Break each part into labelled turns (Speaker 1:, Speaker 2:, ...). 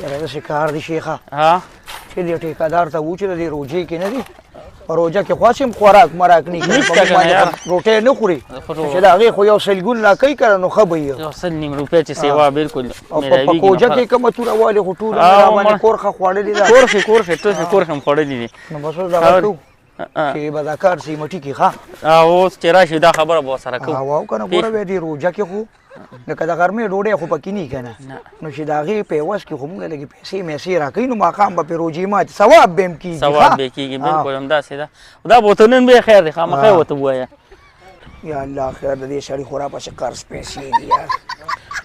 Speaker 1: یاره داسې کار دی شیخه
Speaker 2: ها
Speaker 1: چې دې ټیکادار ته وو چې د دې روژې کې نه دي په روژه کې خو هم خوراک مراک نه کوي
Speaker 2: نشته که نه یار.
Speaker 1: روټۍ نه خوري چې د هغې خو یو سلګون لا کوي که نو ښه به وي
Speaker 2: یو سل نیم روپۍ چې سیوا بالکل
Speaker 1: او په کوجه کې کومه توره والې خو ټوله مې راباندې کورخه خوړلې ده
Speaker 2: کورخې هم خوړلي دي
Speaker 1: نو بس اوس دغه کوو چې به دا کار سیمټي کې ښه
Speaker 2: اوس چې راشي دا خبره به ورسره کوو
Speaker 1: او که نه ګوره بیا دې روژه کې خو لکه د غرمې ډوډۍ خو پکې نه که نه نو چې د هغې په عوض کې خو مونږ لږې پیسې میسې راکوي نو ماښام به پرې روژې ماتې ثواب به هم کېږي
Speaker 2: ثواب به کېږي بالکل همداسې ده دا بوته نن به خیر دی خامخا یې ورته ووایه
Speaker 1: یا الله خیر د دې سړي خو راپسې قرض پیسې دي یار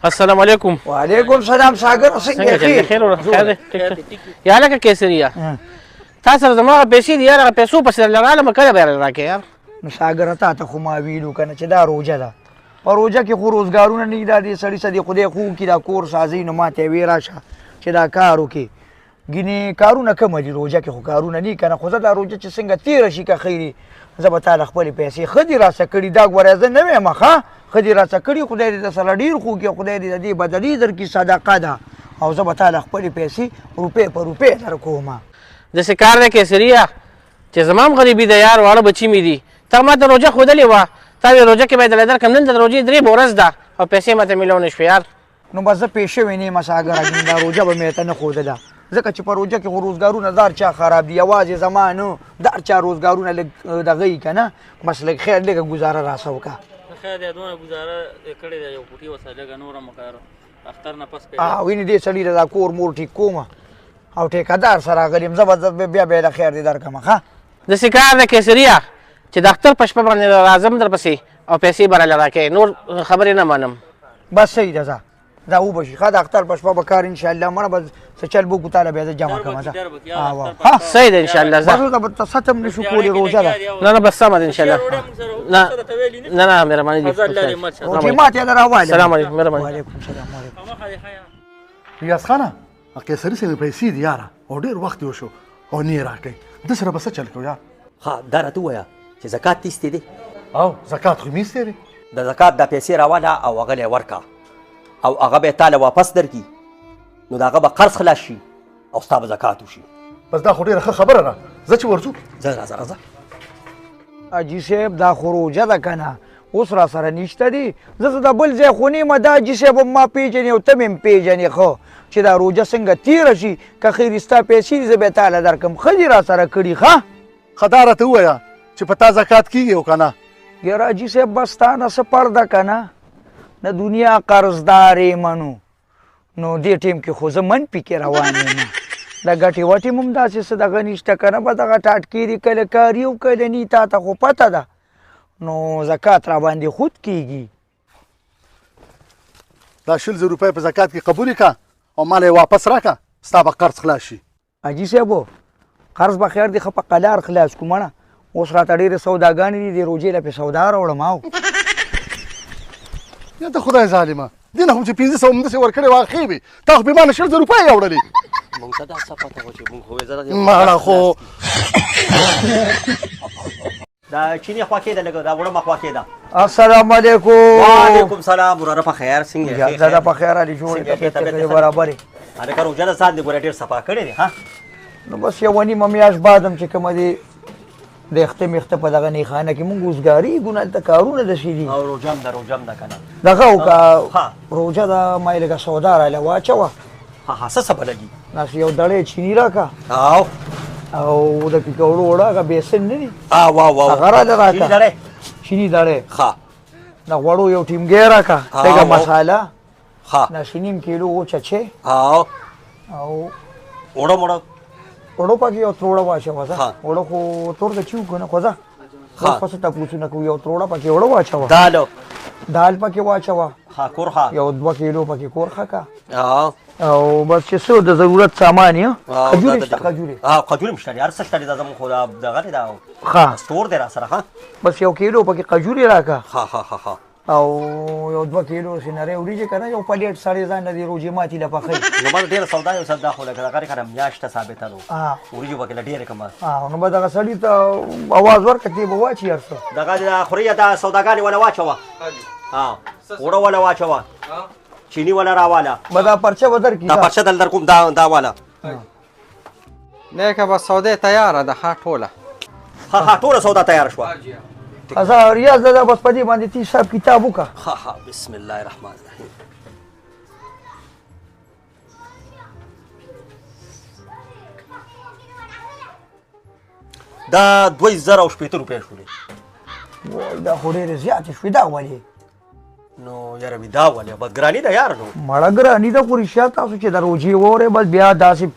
Speaker 2: السلام علیکم
Speaker 1: وعلیکم سلام ساګر څنګه یې
Speaker 2: خیر دی یا لکه کیسریا تا سره زما پیسې دي یار هغه پیسو پسې لرالم کله به راکې یار
Speaker 1: نو ساګر تا ته خو ما ویلو که نه چې دا روژه ده په روژه کې خو روزګارونه نه دي دا دې سړي څه دي خدای خو کي دا کور سازي نو ما ته یې وې راشه چې دا کار وکړې ګینې کارونه کمه دي روژه کې خو کارونه نه که نه خو زه دا روژه چې څنګه تېره شي که ښه دي زه به تا له خپلې پیسې ښه دي راڅه کړي دا ګوره زه نه ویم ښه ښه دي راڅه کړي خدای دې درسره ډېر خو کړي خدای دې د دې بدلي درکړي صدقه ده او زه به تا له خپلې پیسې روپۍ په روپۍ درکوم
Speaker 2: داسې کار دی کیسریا چې زما هم غریبي ده یار واړه بچي مې دي تا ما ته روژه ښودلې وه تا وې روژه کې باید دله درکړم نن د روژې درې ورځ ده او پیسې ماته میلاو نه شوې یار
Speaker 1: نو بس زه پېښ شوی نه یم ساګر دا روژه به مې ته نه ښودله ځکه چې په روژه کې خو روزګارونه دار چا خراب دي یوازې زما نه دار چا روزګارونه لږ دغه یي که نه بس لږ خیر لږه ګزاره راسه وکړه
Speaker 2: خیر دی دونه ګزاره کړې ده یو پوټي ورسره لږه نوره مقرر اختر نه پس
Speaker 1: وینې دې سړي ته دا کور مور ټیک کومه او ټیکهدار سره راغلی یم زه به بیا بیا له خیر دې درکړم ښه
Speaker 2: داسې کار دی کیسریا چې د اختر په شپه باندې راځم درپسې او پیسې به راله راکړې نور خبرې نه منم
Speaker 1: بس صحیح ده ځه دا وبشي ښه د اختر په شپه به کار انشاءالله مړه به څه چل به وکړو تاله بیا زه جمع کړم ځه
Speaker 2: صحیح ده انشاءالله
Speaker 1: بس اوس به ستم نه شو کولی روژه ده
Speaker 2: نه بس سمه ده انشاءالله نه مهرباني دي
Speaker 1: روژې ماتې ده راوالې
Speaker 2: سلام علیکم مهرباني
Speaker 1: وعلیکم سلام وعلیکم
Speaker 3: ریاض خانه قیصري صاحب پیسې دي یاره او ډېر وخت یې وشو او نه یې راکوي ده سره به څه چل کوو یار
Speaker 4: ها دا راته ووایه چې زکات تیستې دی
Speaker 3: او زکات خو میستې دی
Speaker 4: د زکات دا پیسې راواله او هغه یې ورکړه او هغه به یې تاله واپس درکړي نو د هغه به قرض خلاص شي او ستا به زکات وشي
Speaker 3: بس دا خو ډېره ښه خبره ده زه چې ورځو
Speaker 4: ځه راځه
Speaker 1: حاجي صاحب دا خو روژه ده که نه اوس را سره نشته دي زه د بل ځای خو نه یم دا حاجي صاحب هم ما پېژنې او ته مې هم پېژنې ښه چې دا روژه څنګه تېره شي که خیر ستا پیسې دي زه به یې تاله درکړم ښه دي را سره کړي ښه
Speaker 3: ښه دا راته ووایه چې په تا زکات کېږي او که نه
Speaker 1: یاره حاجي صاحب بس تا نه څه پرده که نه د دنیا قرضدار یې منو نو دې ټیم کې خو زه منفي کې روان یم د ګټې وټې م هم داسې څه دغه نشته که نه به دغه ټاټکېري کله کاري او کله نی تا ته خو پته ده نو زکات را باندې خود کېږي
Speaker 3: دا 100,000 روپۍ په زکات کې قبول کړه او مال یې واپس راکړه ستا به قرض خلاص شي
Speaker 1: حاجي صاحبو قرض به خیر دی ښه په قلار خلاص کړو مړه اوس راته ډېرې سوداګانې دي د روژې له پې سودا راوړم او
Speaker 3: یا ته خدای ظالمه دې نه خو چې 500 همداسې ورکړې وه ښې وي تا خو بې مانه 100,000 روپۍ یې وړلې
Speaker 4: مونږ ته دا څه پته وه چې مونږ خو
Speaker 3: مړه خو
Speaker 4: دا چینی خوا کېده لږه دا وړمه خوا کېده
Speaker 1: السلام علیکم
Speaker 4: وعلیکم سلام وراره په خیر څنګه
Speaker 1: زه په خیر علي جوړې طبیعت برابرې
Speaker 4: هلکه روژه ده ځان دې ګوره ډېر صفا کړی دی ها
Speaker 1: نو بس یوه نیمه میاشت بعدم چې کومه دي د اخته میخته په دغه نیخانه کې مونږ اوسګارېږو نه هلته کارونه داسې دي
Speaker 4: او روژه هم ده که نه
Speaker 1: دغه وکړه روژه ده ما یې لږه سودا راله واچوه
Speaker 4: ها څه څه به لګي
Speaker 1: داسې یو دړی چیني راکړه او د پکوړو وړه هغه بیسن نه دي هغه راله راکړه چیني دړی
Speaker 4: ښه
Speaker 1: د غوړو یو ټیمګی راکړه لږه مساله داسې نیم کیلو وچه چې او اوړه پکې یو تروړه واچوه ځه اوړه خو تور د چیو که نه خو ځه اوس پسې تپوسونه کوو یو تروړه پکې اوړه واچوه دال پکې واچوه یو 2 کیلو پکې کورخه کا او بس چې څه د ضرورت سامان یې خجورې شته
Speaker 4: خجورې هم شته دي هر څه شته دي دا زموږ خو دغه دی دا سټور دی را سره ښه
Speaker 1: بس 1 کیلو پکې خجورې راکړه
Speaker 4: ښه
Speaker 1: او یو 2 کیلو سینارې وریجې که نه یو پلیټ سړی ځان له دې روژې ماتې له پخوي
Speaker 4: نو ما ډېره سودا یو سودا خو لکه دغه کنه میاشته ثابته ده وریجو پکې له ډېرې کمه
Speaker 1: نو به دغه سړي ته اواز ورکړه دی به واچي هر څه
Speaker 4: دغه خوري دا سوداګانې وله واچوه اوړه وله واچوه چینی والا راواله
Speaker 1: به دا پرچه به درکړي
Speaker 4: دا پرچه دل در کوم دا والا
Speaker 5: نیکه بس سودا تیاره ده ښه ټوله
Speaker 4: ها ټوله سودا تیار شوه
Speaker 1: ښه ریاض دادا بس په دې باندې تی حساب کتاب وکړه
Speaker 4: ها بسم الله الرحمن الرحیم دا 2080 روپۍ شولې
Speaker 1: وای دا خو ډېرې زیاتې شوې دا ولې
Speaker 4: نو یاره وي دا ولې بس ګراني ده یار نو
Speaker 1: مړه ګراني ده خو رښتیا تاسو چې د روجې وورې بس بیا داسې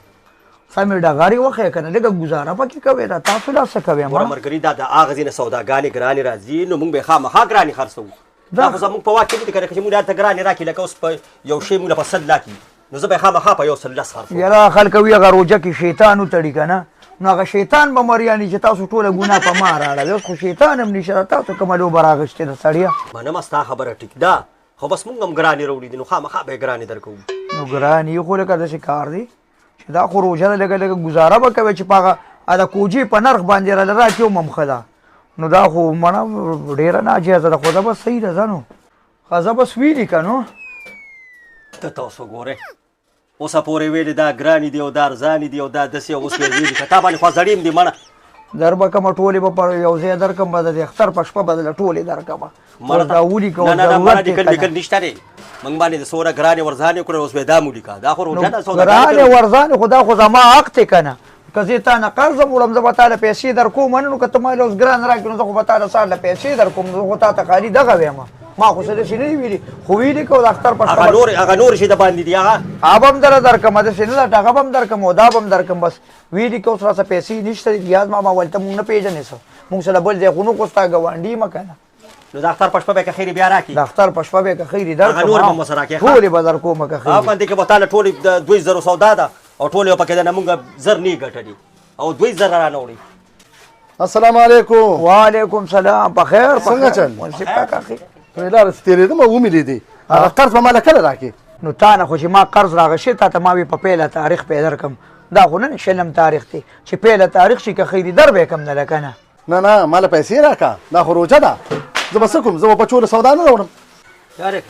Speaker 1: سمې ډغارې وښیه که نه لږه ګزاره پکې کوې دا تاسو لا څه کوې
Speaker 4: ګوره مرګري دا د هغه ځینې سوداګانې ګرانې راځي نو موږ به یې خامخا ګرانې خرڅوو دا خو زموږ په واک کې نه دي که نه چې موږ هلته ګرانې راکړي لکه اوس په یو شی موږ له په 100 لاکړي نو زه به یې خامخا په 110 خرڅوم
Speaker 1: یاره خلک وي هغه روجه کې شیطان وتړي که نه نو هغه شیطان به مریاني چې تاسو ټوله ګناه په ما راړه اوس خو شیطان هم نشته تاسو کومه لوبه راغشتې ده سړیه
Speaker 4: منمه ستا خبره ټیک ده خو بس موږ هم ګرانې راوړي دي نو خامخا به یې ګرانې درکوو
Speaker 1: نو ګراني خو لکه داسې کار دی چې دا خو روژه ده لږه لږه ګزاره به کوې چې په هغه د کوجې په نرخ باندې راله راکړي هم ښه ده نو دا خو مړه ډېره ناجیزه ده خو دا بس صحیح ده ځه نو ښه زه بس ویلي که نو
Speaker 4: ته تاسو ګورئ اوسه پورې ویلې دا ګرانې دي او دا ارزانې دي او دا داسې اوس به یې ویلي که تا باندې خوا زړې هم دي مړه
Speaker 1: در به کومه ټولې به په یو ځای درکړم به د اختر په شپه به درله ټولې درکړمه
Speaker 4: مړه
Speaker 1: دا ولیکه
Speaker 4: نه نه مړه لیکل لیکل نشته دی موږ باندې د څومره ګرانې ورځانې کړې اوس به یې دا مو لیکه دا خو روژه ده
Speaker 1: ګرانې ورځانې خو دا خو زما حق دی که نه که زه تا نه قرض وړم زه به تا له پیسې در کوم نو که ته ما له اوس ګران راکړې نو زه خو به تا له سهار له پیسې در کوم زه خو تا ته خالي دغه ویم ما خو څه داسې نه دي ویلي خو ویلي که د اختر په شپه
Speaker 4: هغه نور شي د باندې دي هغه
Speaker 1: به هم دله درکړم داسې نه ده هغه به هم درکړم او دا به هم درکړم بس ویلي که اوس راڅه پیسې نشته دي ریاض ماما ولته مونږ نه پېژنې څه مونږ سره بل ځای خو نه خو ستا ګاونډي یم که نه
Speaker 4: نو د اختر په شپه به که خیرې بیا راکړي
Speaker 1: د اختر په شپه به که خیرې
Speaker 4: هغه نور به مو سره راکړي
Speaker 1: ټولې به در کومه که
Speaker 4: هغه باندې کې به تا له ټولې د 2000 سودا ده او ټولې به پکې ده نه مونږ زر نه یې ګټلي او 2000 رانه وړي
Speaker 3: السلام علیکم
Speaker 1: وعلیکم سلام په خیر
Speaker 3: څنګه چل
Speaker 1: منصف کاکا خیر
Speaker 3: لاره تېرېدم او ومې لیدې هغه قرض به ماله کله راکړې
Speaker 1: نو تا نه خو چې ما قرض راغشې تا ته ما وي په پیله تاریخ پې درکړم دا خو نه شلم تاریخ دی چې پیله تاریخ شي که خیري در به یې کم نه لکه نه
Speaker 3: نه نه ماله پیسې راکړه دا خو روژه ده زه به څه کوم زه به په چوله سودا نه راوړم
Speaker 4: یارې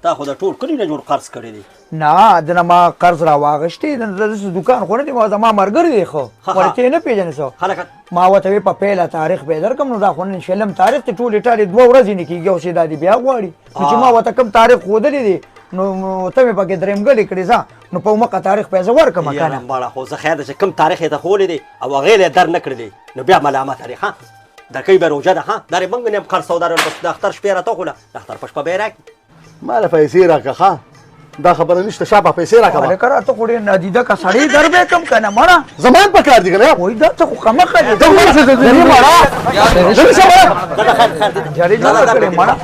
Speaker 4: تا خو د ټول کلي نه جوړ قرض کړی دی
Speaker 1: نه دنه ما قرض را واغشتې داسې دوکان خو نه دی ما زما ملګری دی خو ولې ته یې نه پېژنې څه
Speaker 4: خلک
Speaker 1: ما ورته وی په پیله تاریخ به درکړم نو دا خو نن شلم تاریخ ته ټولې ټالې 2 ورځې نه کېږي او چې دا دې بیا غواړي نو چې ما ورته کوم تاریخ ښودلی دی نو ته مې پکې درېمګلې کړې ځه نو په مخه تاریخ به یې زه ورکړم که نه
Speaker 4: مړه خو زه خیر ده چې کوم تاریخ یې ته ښولی دی او هغې یې در نه کړی دی نو بیا ملامت لرې ښه درکوي به روژه ده ښه دا یې موږ نه یم قرض سودا بس د اختر شپې راته وخوله د اختر په شپه به یې راکړي
Speaker 3: ماله پیسې راکړه ښه دا خبره نشته شابه پیسې راکړه
Speaker 1: هلکه راته خو ډېر نادیده که سړی در به یې کړم که نه مړه
Speaker 3: زمان په کار دي که نه
Speaker 1: وایي دا څه خو کمښه دی جاري جوړه کړې مړه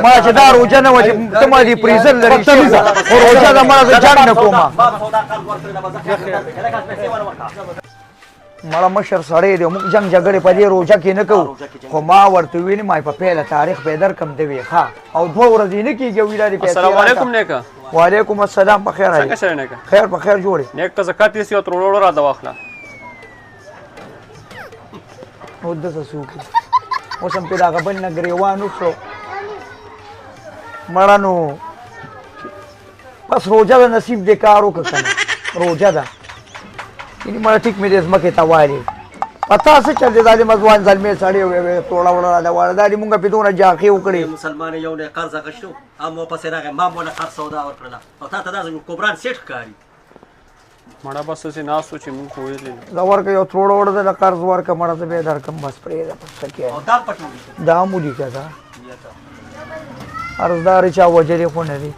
Speaker 1: ما چې دا روژه نه وه چې ته ما دې پریزن لرې خو روژه ده مړه زه جنګ نه کومه مړه مشر سړی دی موږ جنګ جګړې په دې روژه کې نه کوو خو ما ورته ویلي ما په پیله تاریخ به یې درکړم ده ویې ښه او 2 ورځې نه کېږي او وي دا دې پیسې
Speaker 5: السلام علیکم نیکه
Speaker 1: وعلیکم السلام په خیر
Speaker 5: څنګه شوې نیکه
Speaker 1: خیر په خیر جوړې
Speaker 5: نیک ته زکات یې او تروړو را د واخله
Speaker 1: نو دسه څه وکړو اوس هم پرې د هغه بل نه ګرېوان وکړو مړه نو بس روژه ده نصیب دې کار وکړه که نه روژه ده یعنې مړه ټیک مې دې ځمکې ته والې په تا څه چل دی دا دې مځوان زلمې سړی توړه وړه راله واړه دا دې مونږ پې دونه جاقې وکړې
Speaker 4: مسلمان یو نه قرض اخیستو او مو پسې راغی ما مو نه قرض سودا ورکړله او تا ته دا زموږ کبران سیټ ښکاري
Speaker 5: مړه بس هسې ناست و چې مونږ خو ویلې نه
Speaker 1: دا ورکه یو توړه وړه ده قرض ورکه مړه زه به یې درکړم بس پرېږده بس څه کې
Speaker 4: او دا پټ مو
Speaker 1: دا مو لیکه ده عرضدارې چا وجلې خو نه دي